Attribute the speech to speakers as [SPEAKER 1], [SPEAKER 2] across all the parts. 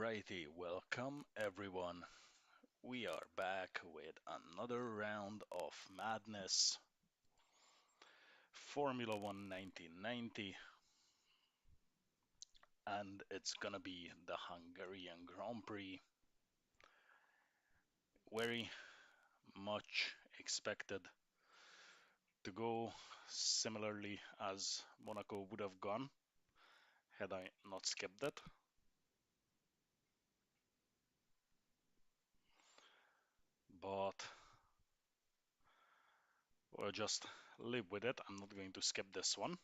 [SPEAKER 1] Alrighty, welcome everyone. We are back with another round of madness. Formula One 1990, and it's gonna be the Hungarian Grand Prix. Very much expected to go similarly as Monaco would have gone had I not skipped it. But we'll just live with it. I'm not going to skip this one,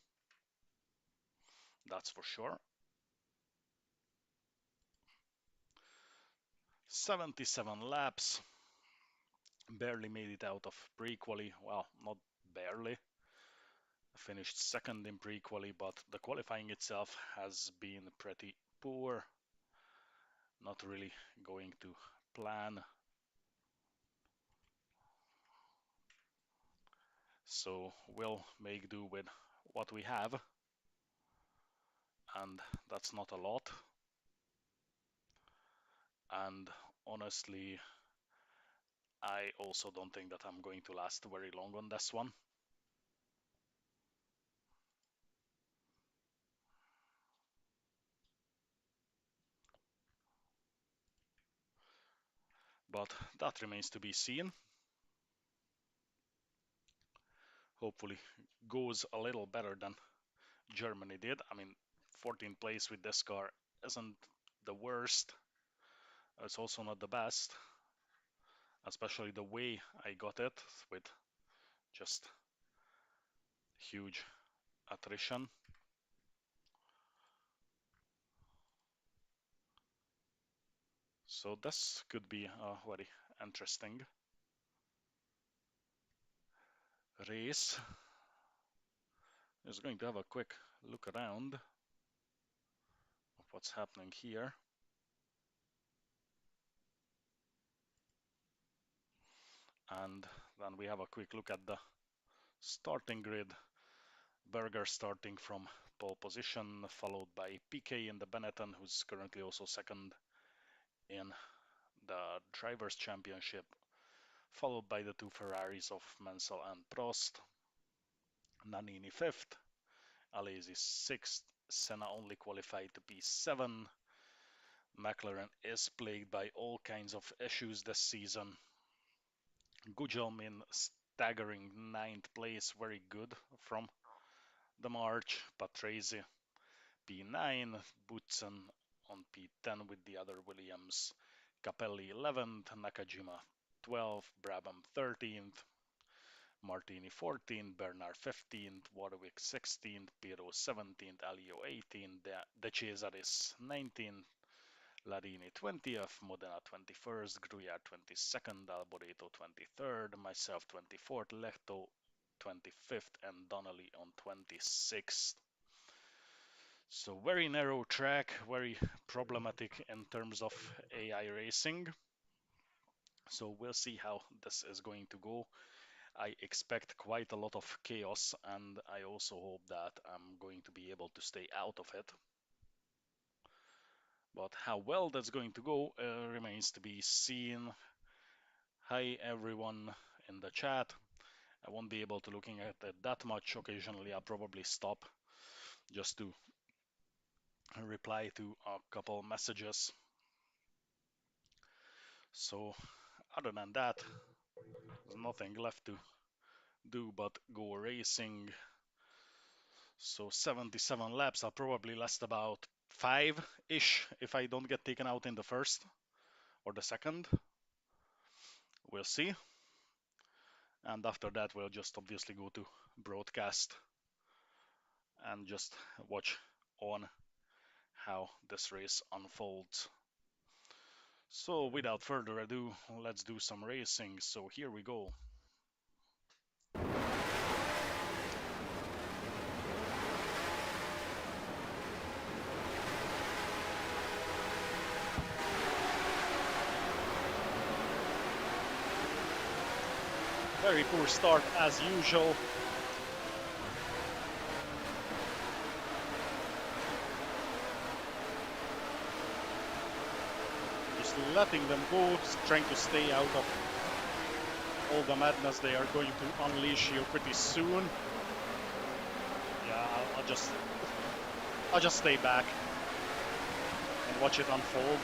[SPEAKER 1] that's for sure. 77 laps, barely made it out of pre-quali. Well, not barely. Finished second in pre-quali, but the qualifying itself has been pretty poor. Not really going to plan. So we'll make do with what we have. And that's not a lot. And honestly, I also don't think that I'm going to last very long on this one. But that remains to be seen. Hopefully goes a little better than Germany did. I mean, 14th place with this car isn't the worst. It's also not the best, especially the way I got it with just huge attrition. So this could be a very interesting race. Just going to have a quick look around of what's happening here. And then we have a quick look at the starting grid. Berger starting from pole position, followed by PK in the Benetton, who's currently also second in the Drivers' Championship, followed by the two Ferraris of Mansell and Prost. Nannini fifth, Alesi sixth, Senna only qualified to P7. McLaren is plagued by all kinds of issues this season. Gugelmin staggering ninth place, very good from the March. Patrese P9, Boutsen on P10 with the other Williams. Capelli 11th, Nakajima 12th, Brabham 13th, Martini 14th, Bernard 15th, Warwick 16th, Pirro 17th, Alio 18th, De Cesaris 19th, Larini 20th, Modena 21st, Gruyère 22nd, Alboreto 23rd, myself 24th, Lehto 25th, and Donnelly on 26th. So very narrow track, very problematic in terms of AI racing. So we'll see how this is going to go. I expect quite a lot of chaos, and I also hope that I'm going to be able to stay out of it. But how well that's going to go remains to be seen. Hi everyone in the chat. I won't be able to looking at it that much. Occasionally I'll probably stop just to reply to a couple messages. So other than that, there's nothing left to do but go racing. So 77 laps, I'll probably last about 5-ish if I don't get taken out in the first or the second. We'll see. And after that, we'll just obviously go to broadcast and just watch on how this race unfolds. So without further ado, let's do some racing. So here we go. Very poor start as usual. letting them go, trying to stay out of all the madness they are going to unleash here pretty soon. Yeah, I'll just stay back and watch it unfold.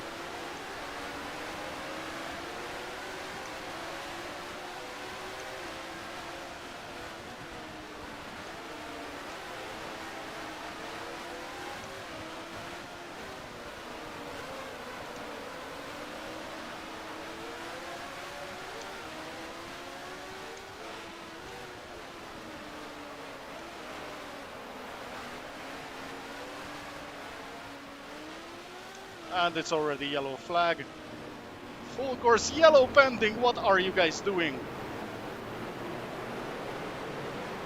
[SPEAKER 1] And it's already yellow flag. Full course yellow pending. What are you guys doing?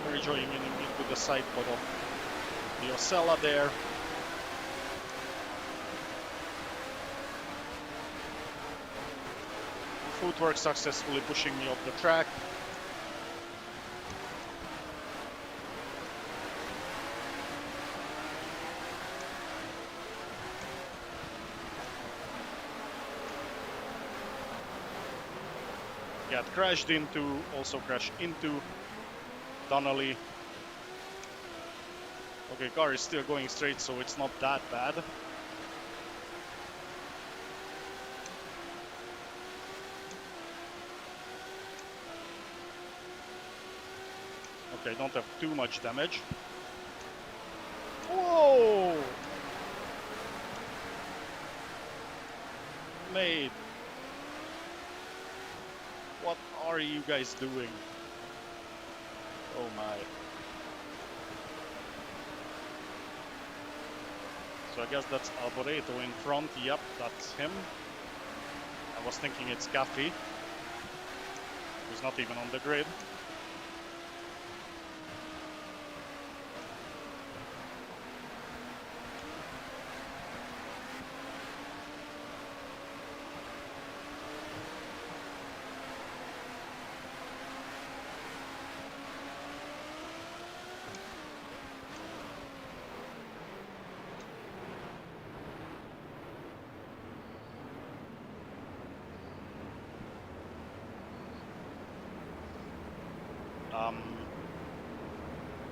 [SPEAKER 1] Very joining into the side pod of the Osella there. Footwork successfully pushing me off the track. Got crashed into, also crashed into Donnelly. Okay, car is still going straight, so it's not that bad. Okay, don't have too much damage. Whoa! Mate. What are you guys doing? Oh my. So I guess that's Alboreto in front. Yep, that's him. I was thinking it's Gaffey, who's not even on the grid.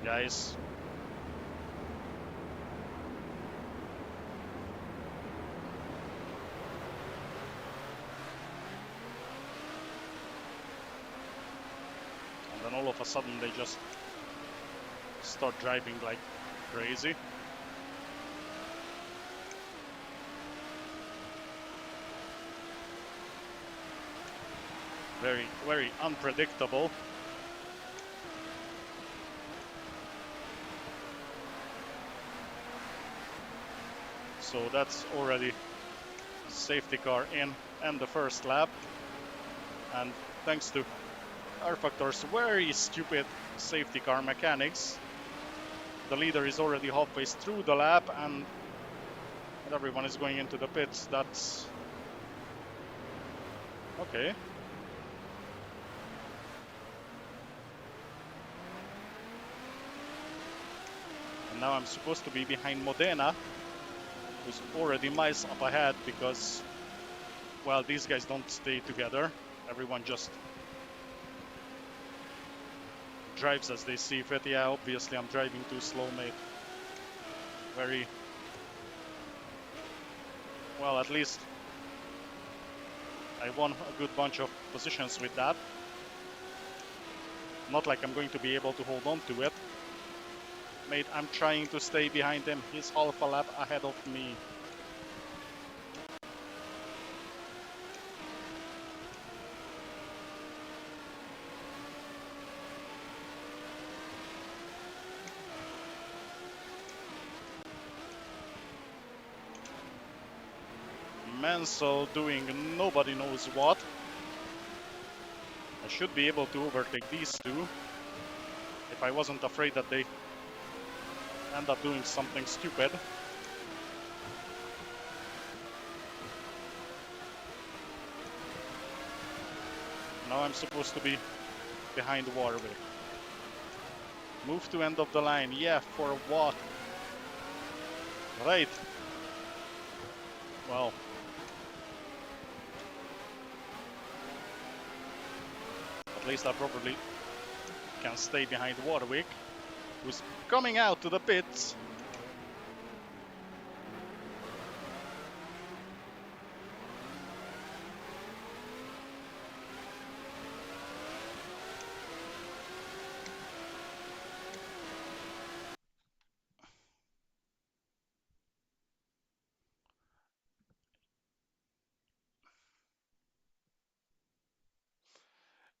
[SPEAKER 1] Guys. And then all of a sudden they just start driving like crazy. Very, very unpredictable. So that's already safety car in and the first lap. And thanks to rFactor's very stupid safety car mechanics, the leader is already halfway through the lap and everyone is going into the pits. That's okay. And now I'm supposed to be behind Modena, who's already miles up ahead because, well, these guys don't stay together. Everyone just drives as they see fit. Yeah, obviously I'm driving too slow, mate. Very well, at least I won a good bunch of positions with that. Not like I'm going to be able to hold on to it. Mate, I'm trying to stay behind him. He's half a lap ahead of me. Mansell doing nobody knows what. I should be able to overtake these two if I wasn't afraid that they end up doing something stupid. Now I'm supposed to be behind Warwick. Move to end of the line. Yeah, for what? Right. Well, Playstyle probably can stay behind Warwick, who's coming out to the pits.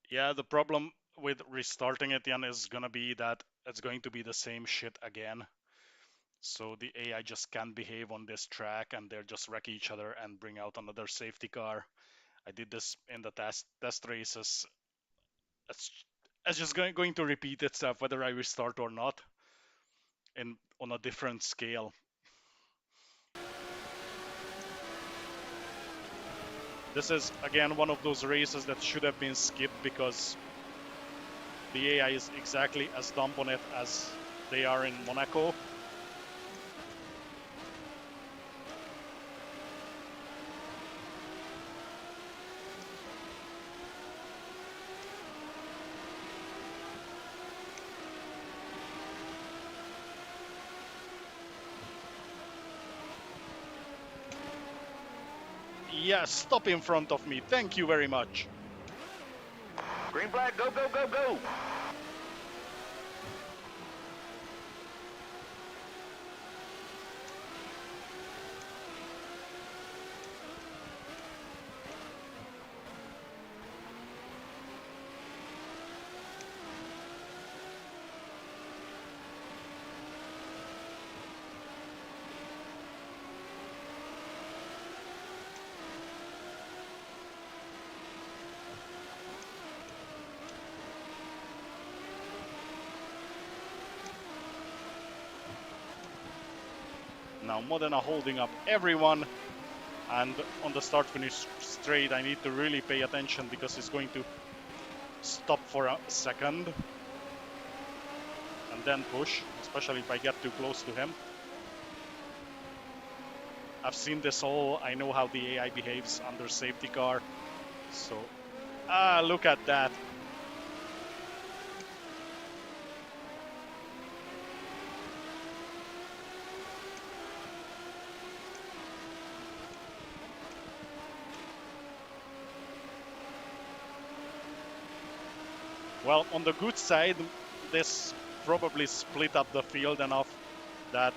[SPEAKER 1] Yeah, the problem with restarting it, Jan, is gonna be that it's going to be the same shit again. So the AI just can't behave on this track, and they'll just wreck each other and bring out another safety car. I did this in the test races. It's just going to repeat itself whether I restart or not, in on a different scale. This is again one of those races that should have been skipped because the AI is exactly as dumb on it as they are in Monaco. Yes, stop in front of me. Thank you very much.
[SPEAKER 2] Green flag, go, go, go, go.
[SPEAKER 1] Now Modena holding up everyone, and on the start-finish straight I need to really pay attention because he's going to stop for a second and then push, especially if I get too close to him. I've seen this all. I know how the AI behaves under safety car. So, look at that. Well, on the good side, this probably split up the field enough that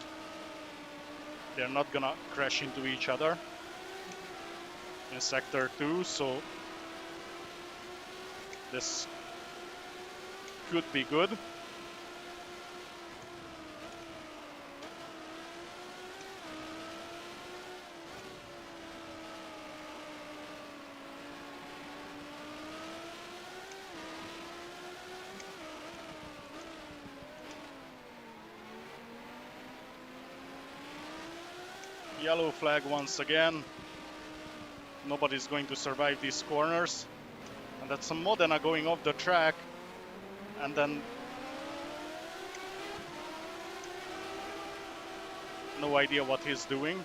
[SPEAKER 1] they're not gonna crash into each other in sector 2, so this could be good. Yellow flag once again. Nobody's going to survive these corners. And that's some Modena going off the track. And then no idea what he's doing.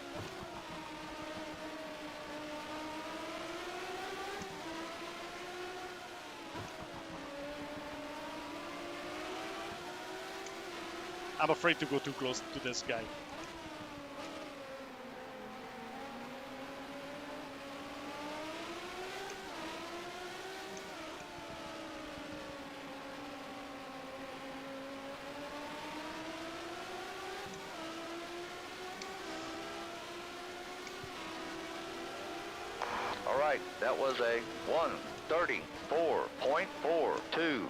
[SPEAKER 1] I'm afraid to go too close to this guy.
[SPEAKER 2] All right, that was a 1:34.42.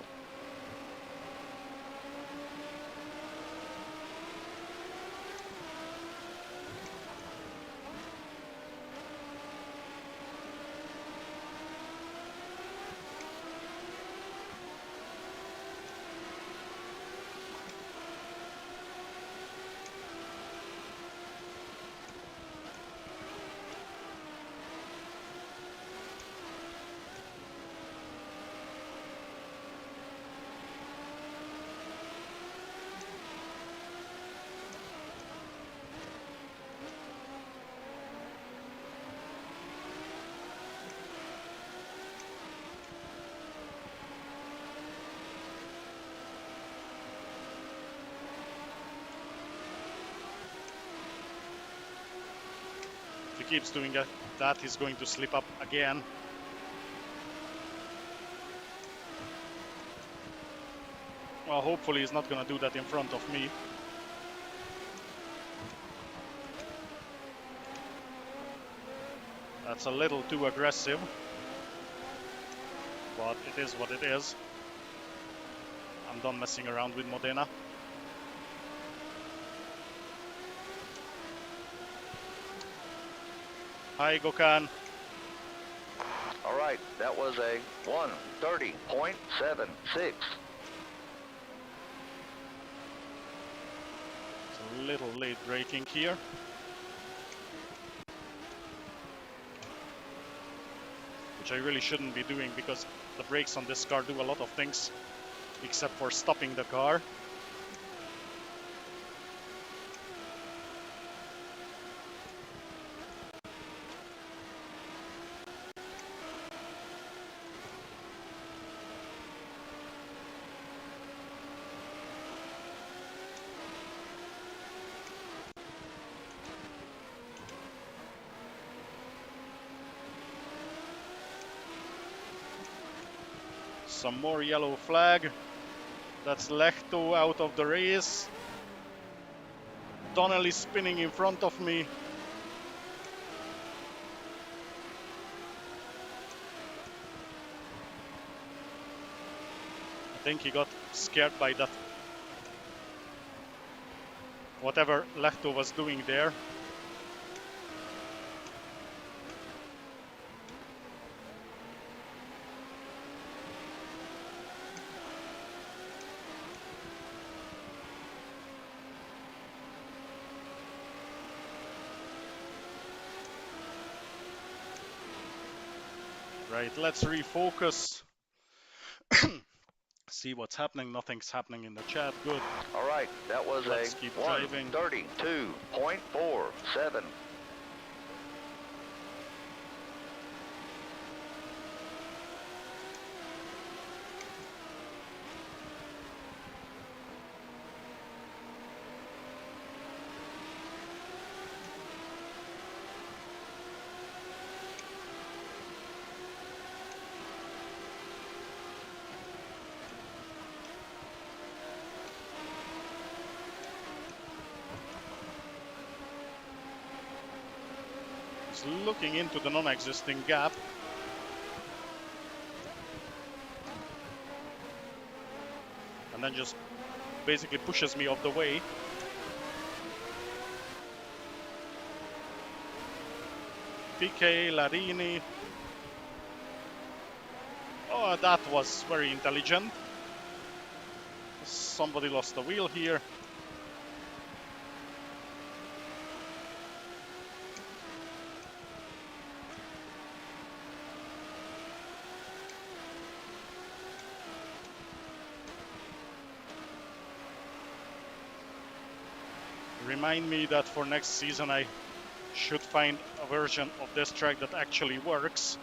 [SPEAKER 1] he keeps doing that, he's going to slip up again. Well, hopefully he's not going to do that in front of me. That's a little too aggressive, but it is what it is. I'm done messing around with Modena. Hi, Gökhan.
[SPEAKER 2] All right, that was a 1:30.76.
[SPEAKER 1] It's a little late braking here. Which I really shouldn't be doing because the brakes on this car do a lot of things except for stopping the car. Some more yellow flag. That's Lehto out of the race. Donnelly spinning in front of me. I think he got scared by that. Whatever Lehto was doing there. Right, let's refocus. See what's happening. Nothing's happening in the chat. Good.
[SPEAKER 2] All right, that was
[SPEAKER 1] Let's
[SPEAKER 2] a
[SPEAKER 1] keep driving.
[SPEAKER 2] 1:32.47.
[SPEAKER 1] He's looking into the non-existing gap. And then just basically pushes me off the way. PK, Larini. Oh, that was very intelligent. Somebody lost the wheel here. Remind me that for next season I should find a version of this track that actually works,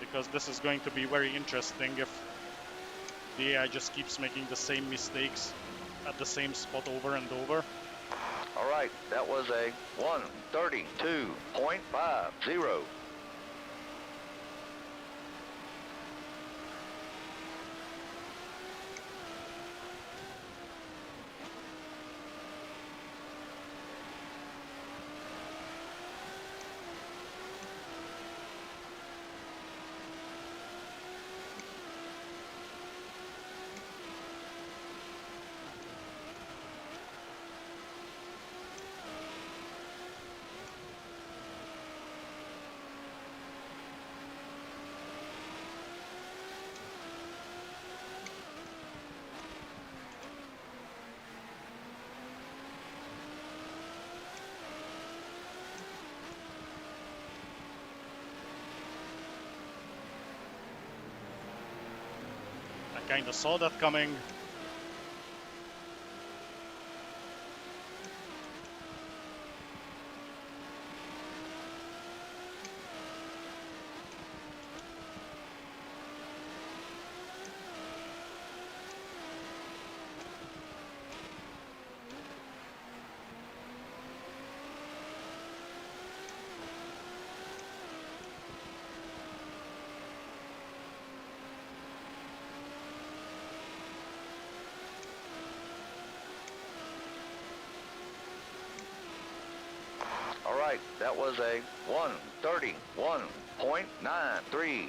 [SPEAKER 1] because this is going to be very interesting if the AI just keeps making the same mistakes at the same spot over and over.
[SPEAKER 2] All right, that was a 1:32.50.
[SPEAKER 1] I kind of saw that coming.
[SPEAKER 2] right, that was a 131.93.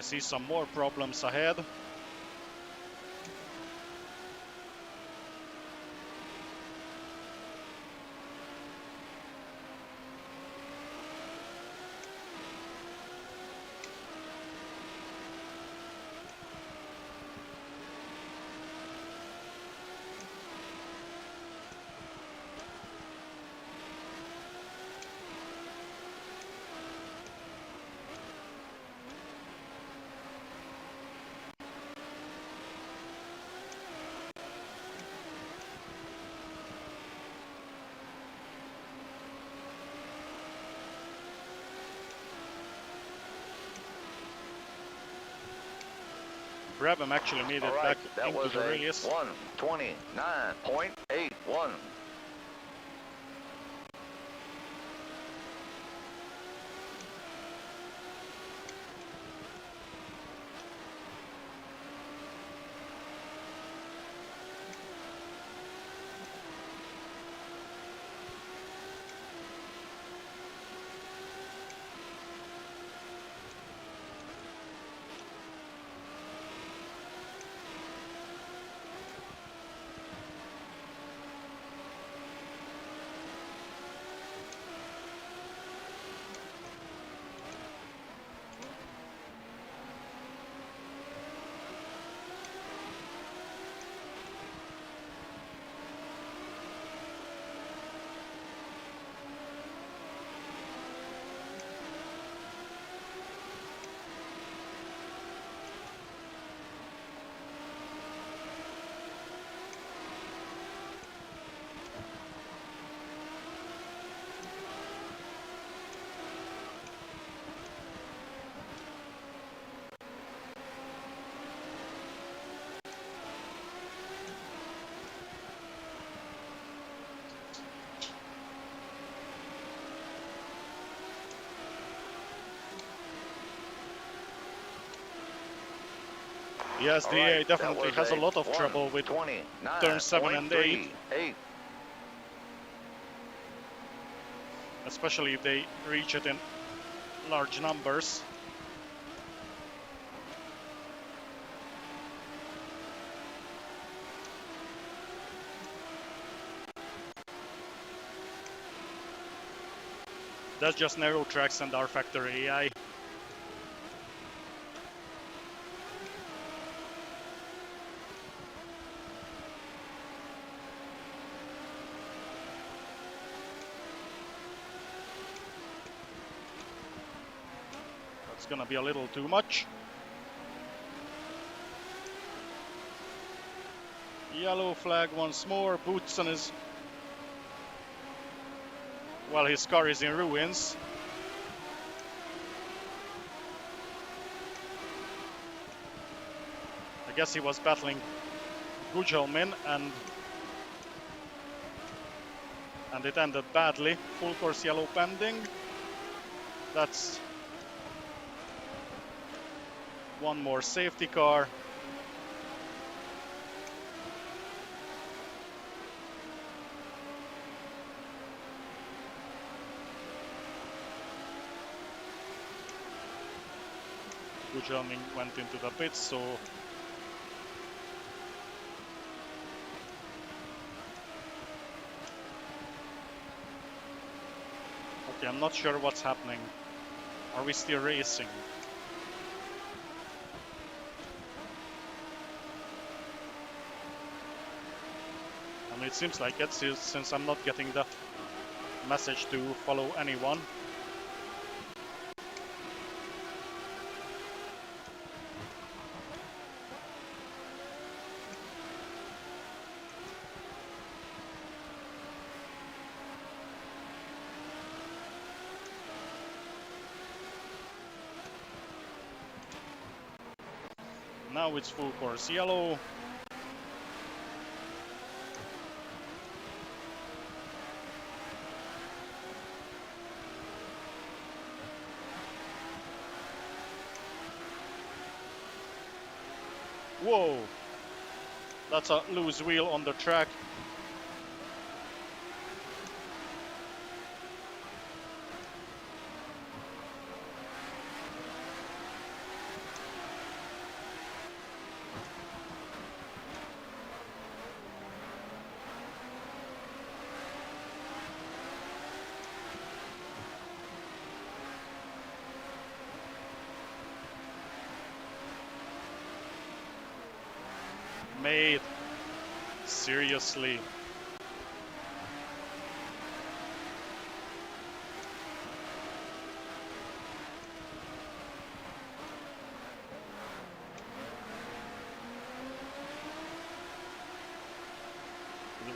[SPEAKER 1] I see some more problems ahead. Brabham actually made it back
[SPEAKER 2] That
[SPEAKER 1] into
[SPEAKER 2] was
[SPEAKER 1] the
[SPEAKER 2] a
[SPEAKER 1] race.
[SPEAKER 2] 129.81.
[SPEAKER 1] Yes,
[SPEAKER 2] All
[SPEAKER 1] the
[SPEAKER 2] right,
[SPEAKER 1] EA
[SPEAKER 2] that
[SPEAKER 1] definitely
[SPEAKER 2] was
[SPEAKER 1] has a
[SPEAKER 2] a
[SPEAKER 1] lot of trouble with turn 7 and 8,
[SPEAKER 2] 129.38.
[SPEAKER 1] especially if they reach it in large numbers. That's just narrow tracks and rFactor AI. That's gonna be a little too much. Yellow flag once more. Boutsen is... well, his car is in ruins. I guess he was battling Gugelmin and it ended badly. Full course yellow pending. That's one more safety car. Gugelmin went into the pits, so okay, I'm not sure what's happening. Are we still racing? I mean, it seems like it, since I'm not getting the message to follow anyone. Now it's full course yellow. Whoa! That's a loose wheel on the track. Mate, seriously.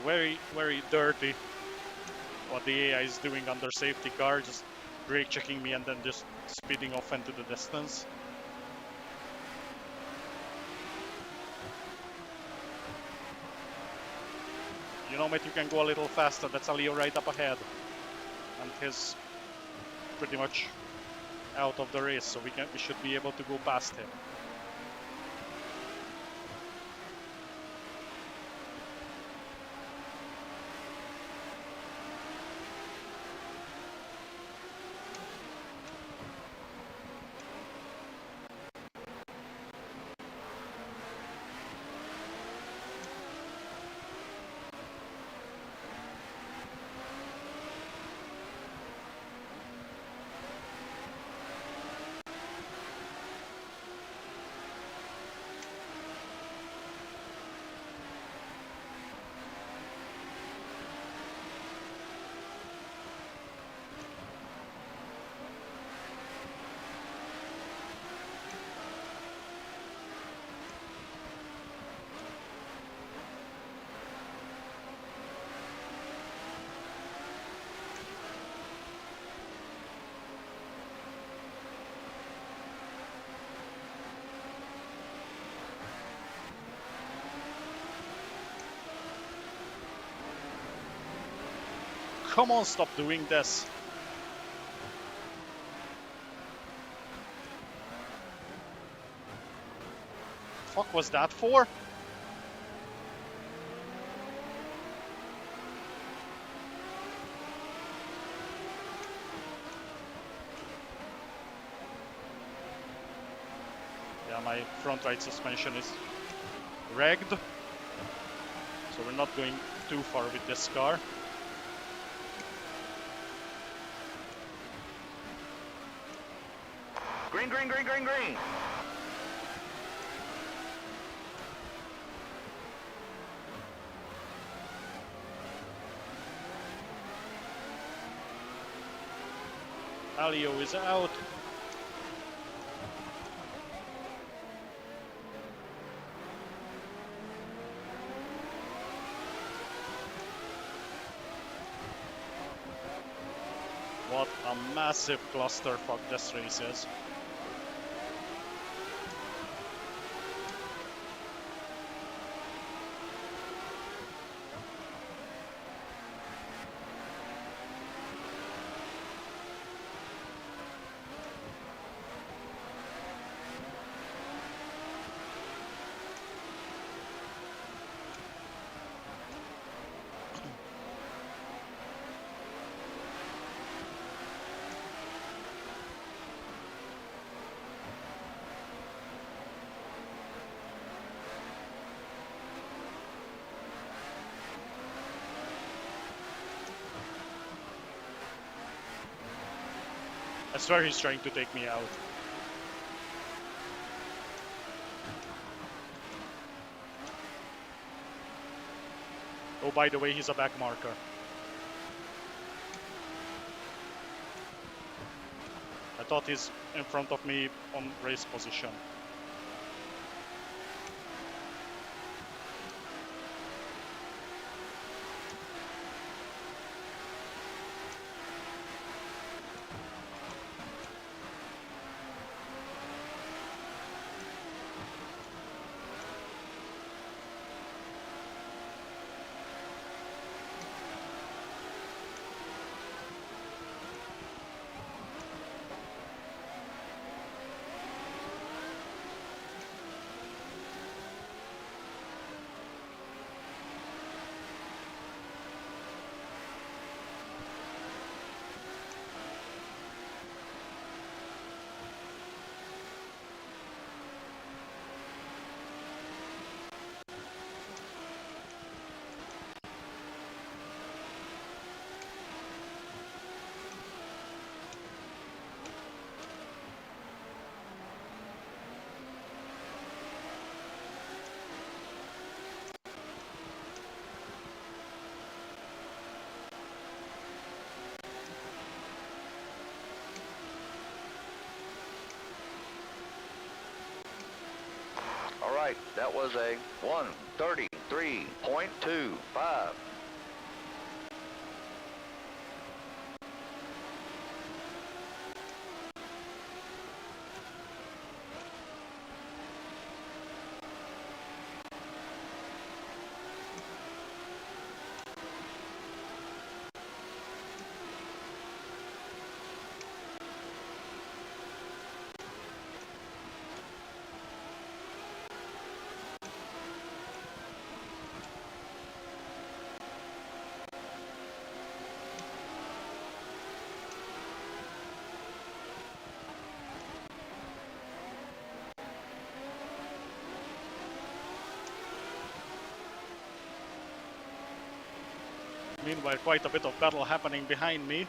[SPEAKER 1] Very, very dirty what the AI is doing under safety car, just brake checking me and then just speeding off into the distance. You know, mate, you can go a little faster. That's Alio right up ahead. And he's pretty much out of the race, so we should be able to go past him. Come on, stop doing this. Fuck was that for? Yeah, my front right suspension is rigged, so we're not going too far with this car.
[SPEAKER 2] Green, green, green, green, green.
[SPEAKER 1] Alio is out. What a massive clusterfuck this race is. I swear he's trying to take me out. Oh, by the way, he's a back marker. I thought he's in front of me on race position.
[SPEAKER 2] right, that was a 1:33.25.
[SPEAKER 1] Meanwhile, quite a bit of battle happening behind me.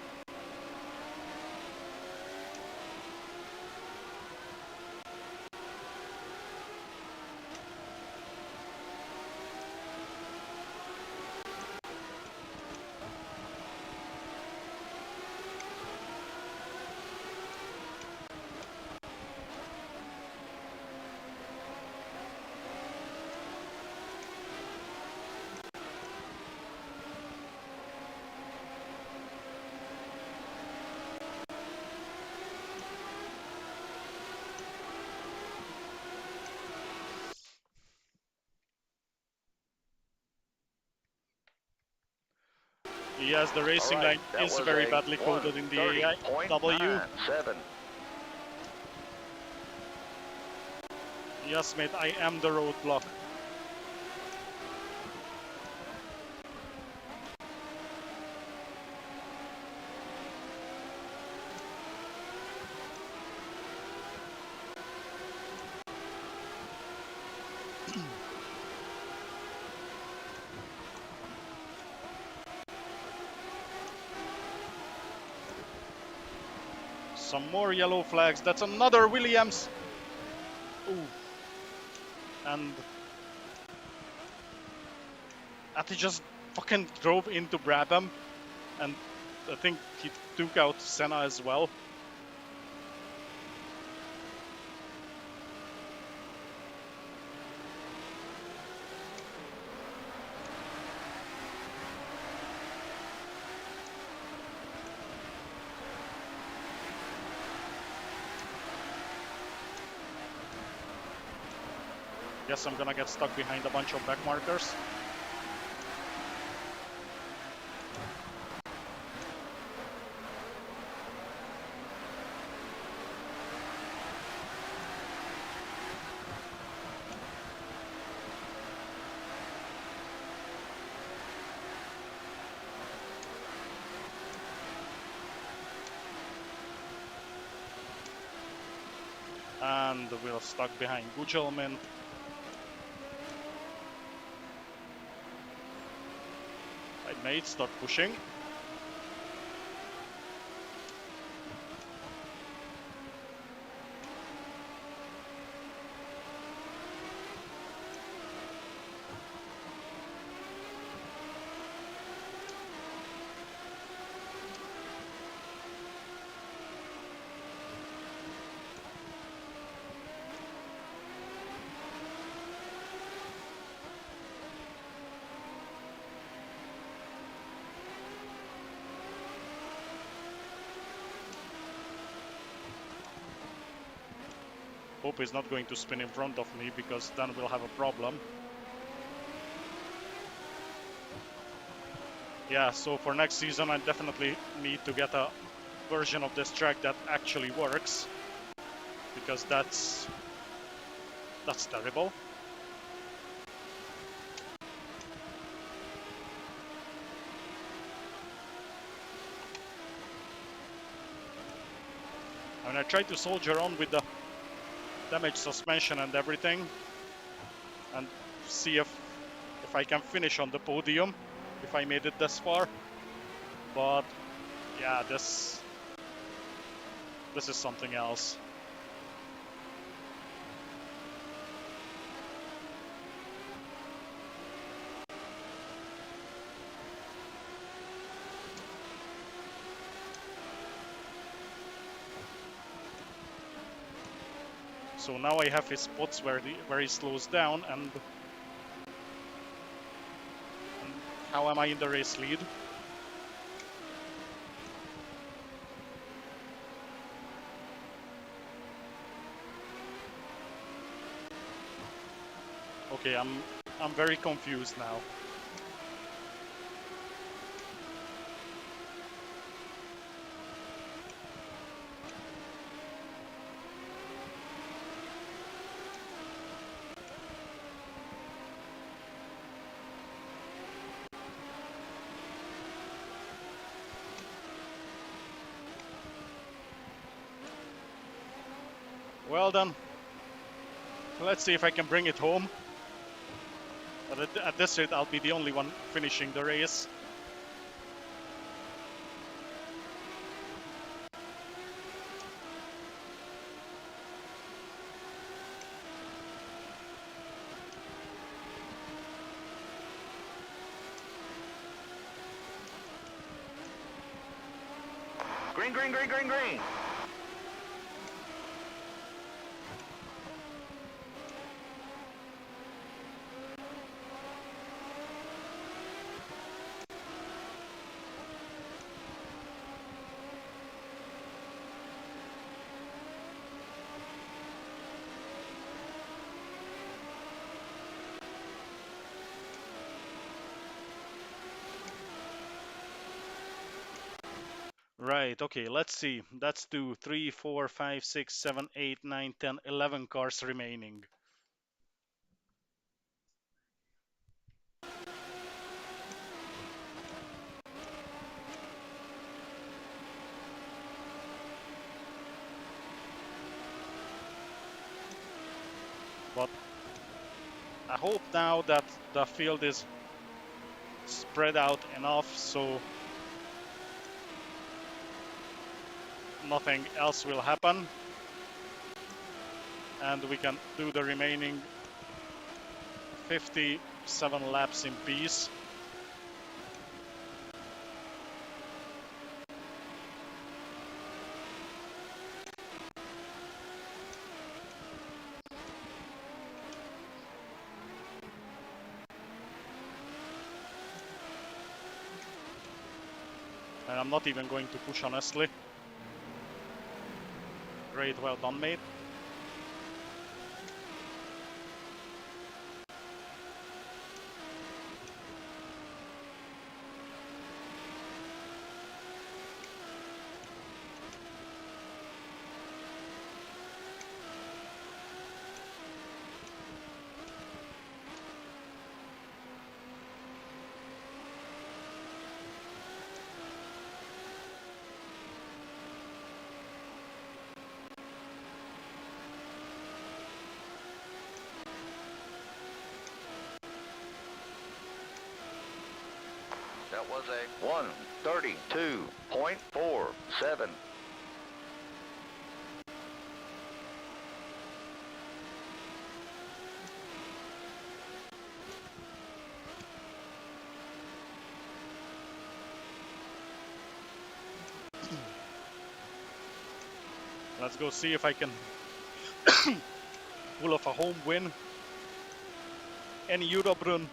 [SPEAKER 1] Yes, the
[SPEAKER 2] All
[SPEAKER 1] racing
[SPEAKER 2] right,
[SPEAKER 1] line
[SPEAKER 2] that
[SPEAKER 1] is
[SPEAKER 2] was
[SPEAKER 1] very
[SPEAKER 2] a
[SPEAKER 1] badly coded in the AIW.
[SPEAKER 2] 1:30.97.
[SPEAKER 1] Yes, mate, I am the roadblock. Some more yellow flags. That's another Williams. Ooh. And Ati just fucking drove into Brabham. And I think he took out Senna as well. Guess I'm gonna get stuck behind a bunch of back markers. And we're stuck behind Gugelmin. Right, mate, start pushing. Hope he's not going to spin in front of me, because then we'll have a problem. Yeah, so for next season I definitely need to get a version of this track that actually works, because that's terrible. I mean, I tried to soldier on with the damaged suspension and everything, and see if I can finish on the podium, if I made it this far. But yeah, this is something else. So now I have his spots where he slows down, and how am I in the race lead? Okay, I'm very confused now. Well done. Let's see if I can bring it home. But at this rate, I'll be the only one finishing the race.
[SPEAKER 2] Green, green, green, green, green.
[SPEAKER 1] Right, okay, let's see. That's 2, 3, 4, 5, 6, 7, 8, 9, 10, 11 cars remaining. But I hope now that the field is spread out enough so nothing else will happen. And we can do the remaining 57 laps in peace. And I'm not even going to push, honestly. Great, well done, mate.
[SPEAKER 2] That was a 1:32.47.
[SPEAKER 1] Let's go see if I can pull off a home win. En Judobrunn.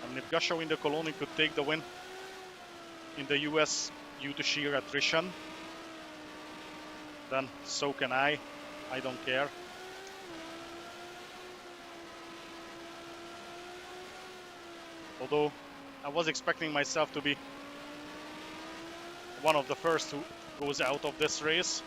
[SPEAKER 1] And if Gasho in the Colony could take the win in the US due to sheer attrition, then so can I. I don't care. Although I was expecting myself to be one of the first who goes out of this race.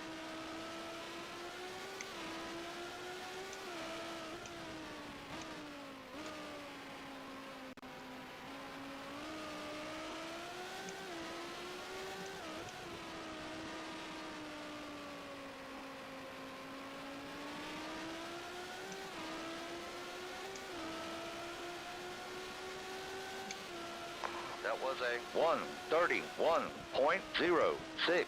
[SPEAKER 2] That was a 1:31.06.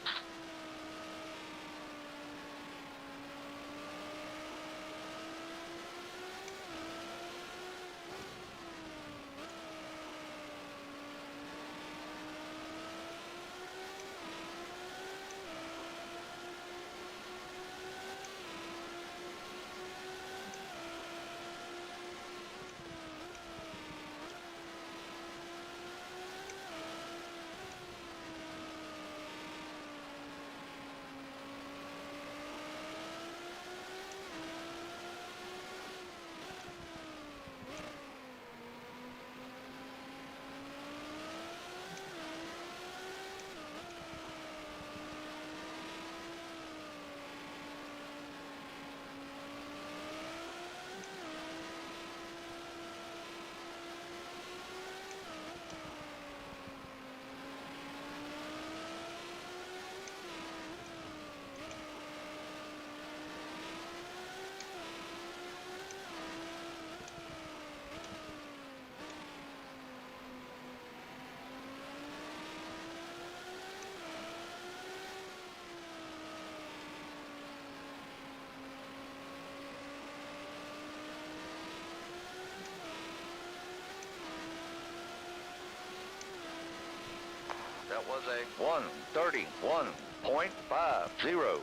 [SPEAKER 2] That was a 1:31.50.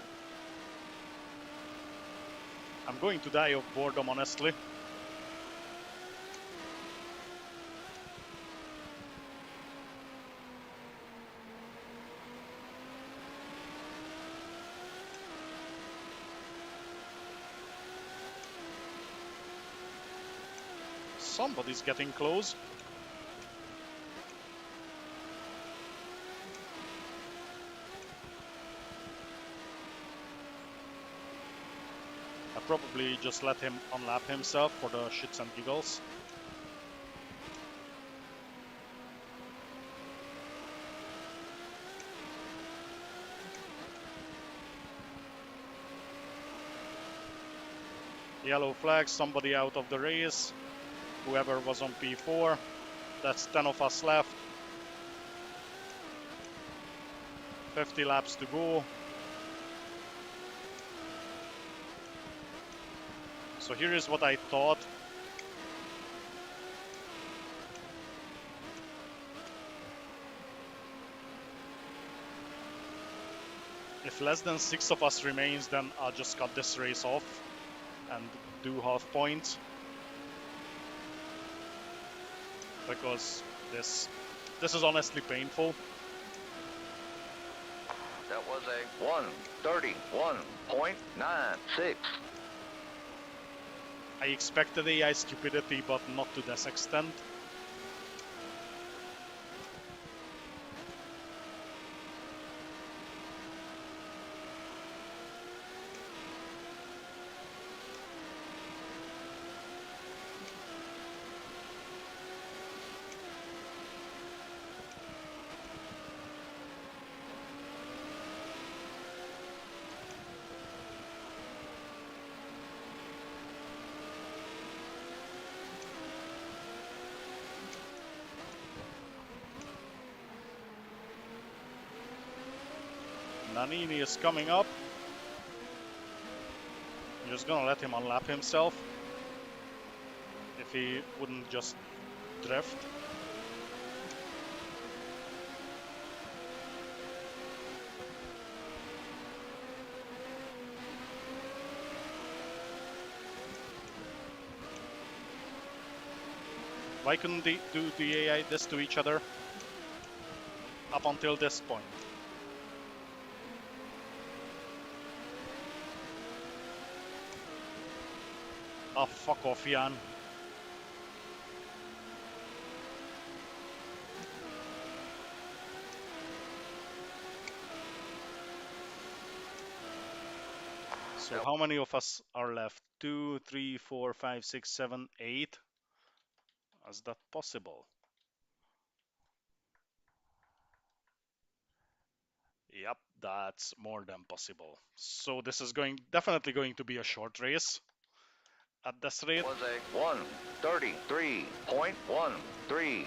[SPEAKER 1] I'm going to die of boredom, honestly. Somebody's getting close. I probably just let him unlap himself for the shits and giggles. Yellow flag, somebody out of the race. Whoever was on P4. That's 10 of us left. 50 laps to go. So here is what I thought. If less than 6 of us remains, then I'll just cut this race off and do half points. Because this is honestly painful.
[SPEAKER 2] That was a 1:31.96.
[SPEAKER 1] I expected AI stupidity, but not to this extent. Nannini is coming up. I'm just gonna let him unlap himself. If he wouldn't just drift. Why couldn't they do the AI this to each other? Up until this point. Oh, fuck off, Jan. So
[SPEAKER 2] Yep.
[SPEAKER 1] how many of us are left? 2, 3, 4, 5, 6, 7, 8. Is that possible? Yep, that's more than possible. So this is definitely going to be a short race at this rate.
[SPEAKER 2] Was a 1:33.13.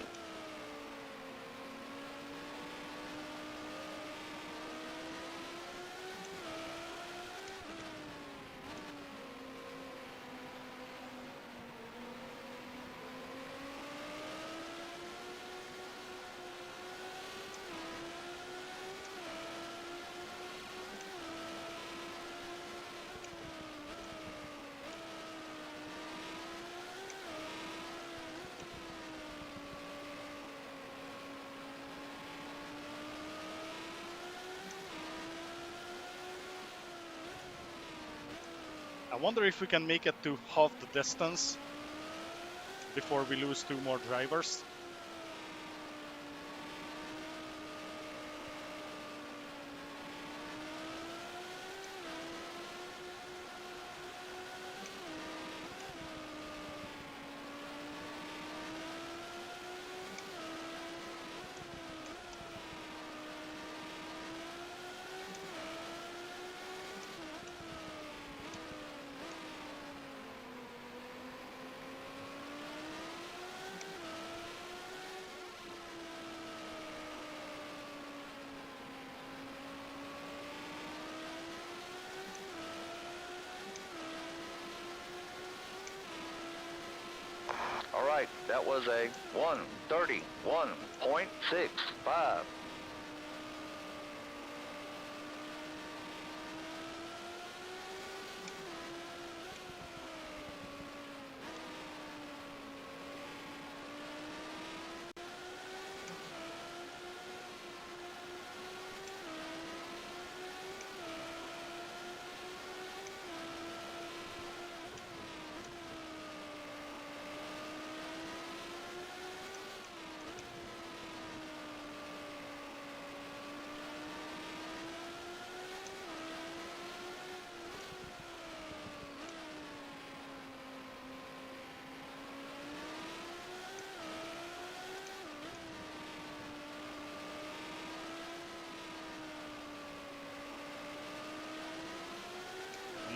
[SPEAKER 1] I wonder if we can make it to half the distance before we lose 2 more drivers.
[SPEAKER 2] All right, that was a 1:31.65.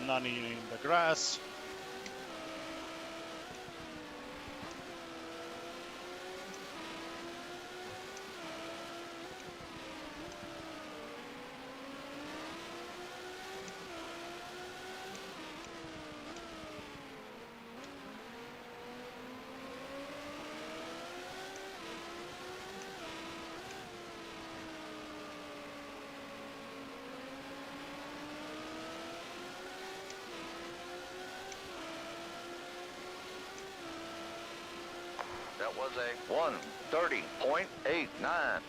[SPEAKER 1] None in the grass.
[SPEAKER 2] That was a 1:30.89.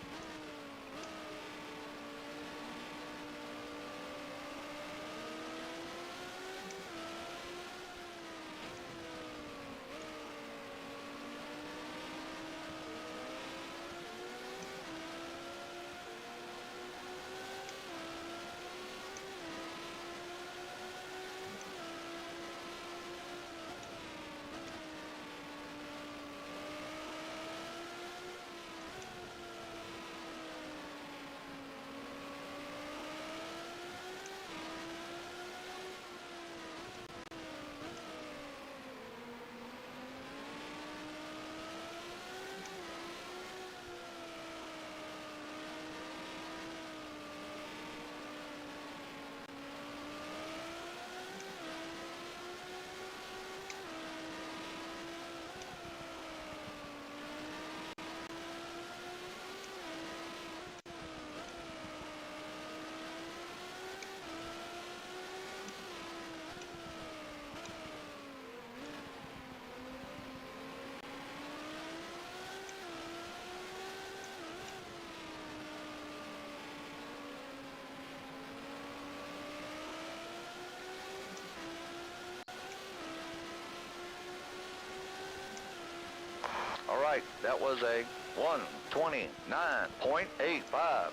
[SPEAKER 2] All right, that was a 1:29.85.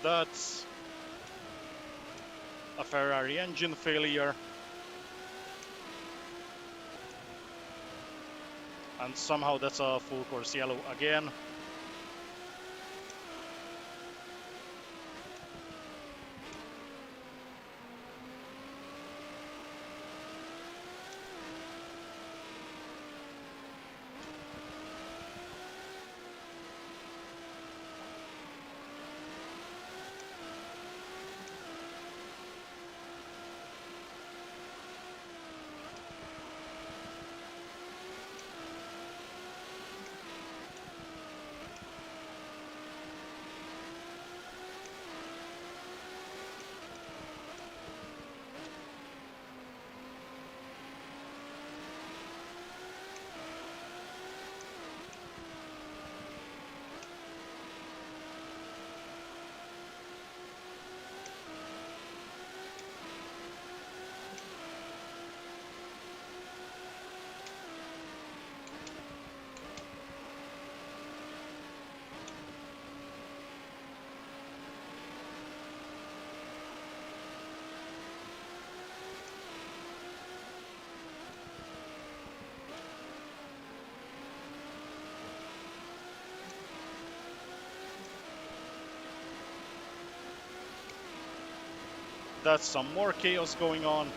[SPEAKER 1] That's a Ferrari engine failure. And somehow that's a full course yellow again. That's some more chaos going on.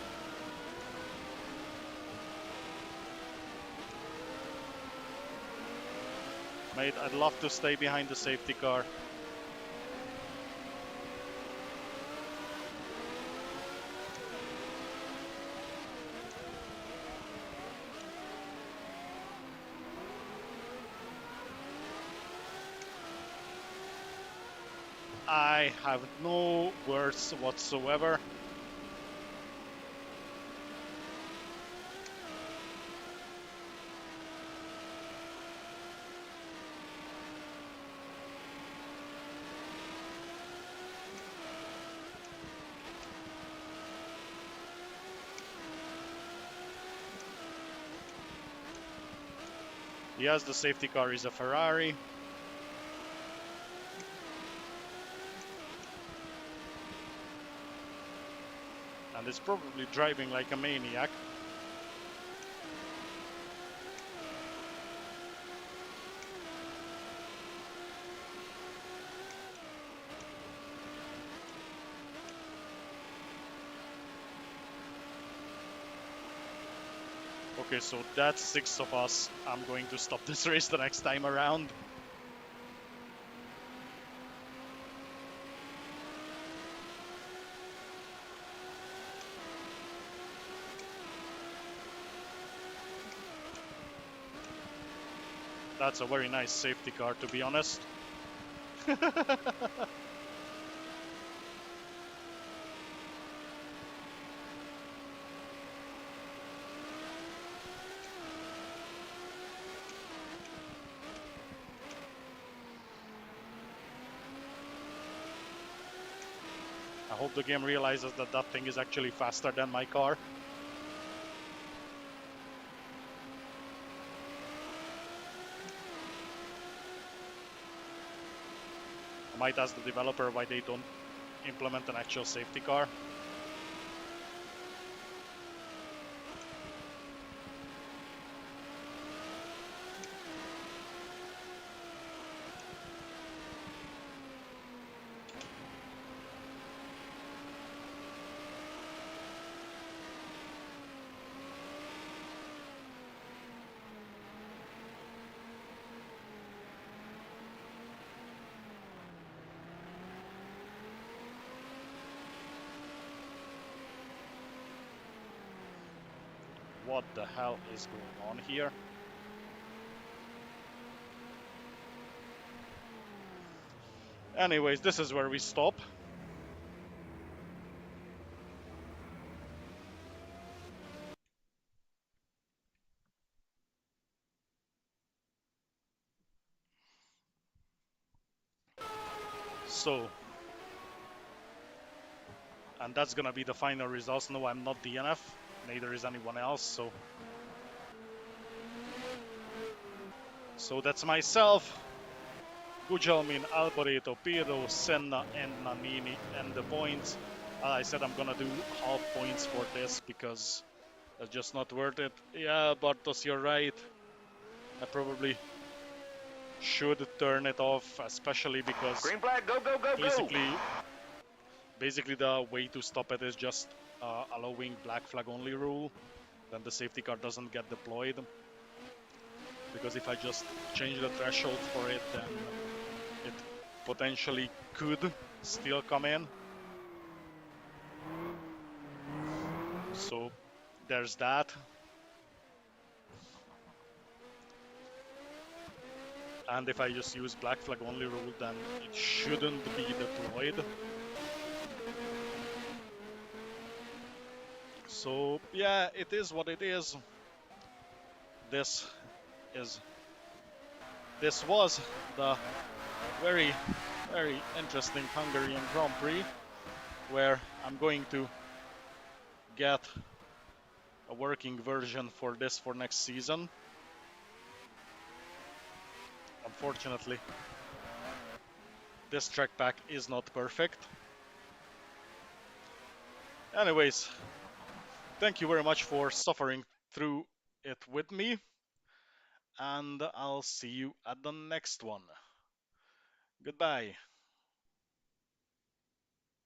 [SPEAKER 1] Mate, I'd love to stay behind the safety car. I have no words whatsoever. Yes, the safety car is a Ferrari. and is probably driving like a maniac. Okay, so that's 6 of us. I'm going to stop this race the next time around. That's a very nice safety car, to be honest. I hope the game realizes that that thing is actually faster than my car. I might ask the developer why they don't implement an actual safety car. What the hell is going on here? Anyways, this is where we stop. So, and that's gonna be the final results. No, I'm not DNF, neither is anyone else, so that's myself, Gugelmin, Alboreto, Pirro, Senna, and Nannini, and the points. I said I'm gonna do half points for this because that's just not worth it. Yeah, Bartos, you're right. I probably should turn it off, especially because
[SPEAKER 2] Green flag, go, go, go, go.
[SPEAKER 1] basically the way to stop it is just allowing black flag only rule. Then the safety car doesn't get deployed. Because if I just change the threshold for it, then it potentially could still come in. So there's that. And if I just use black flag only rule, then it shouldn't be deployed. So yeah, it is what it is. This is this was the very very interesting Hungarian Grand Prix, where I'm going to get a working version for this for next season. Unfortunately, this track pack is not perfect. Anyways, thank you very much for suffering through it with me, and I'll see you at the next one. Goodbye.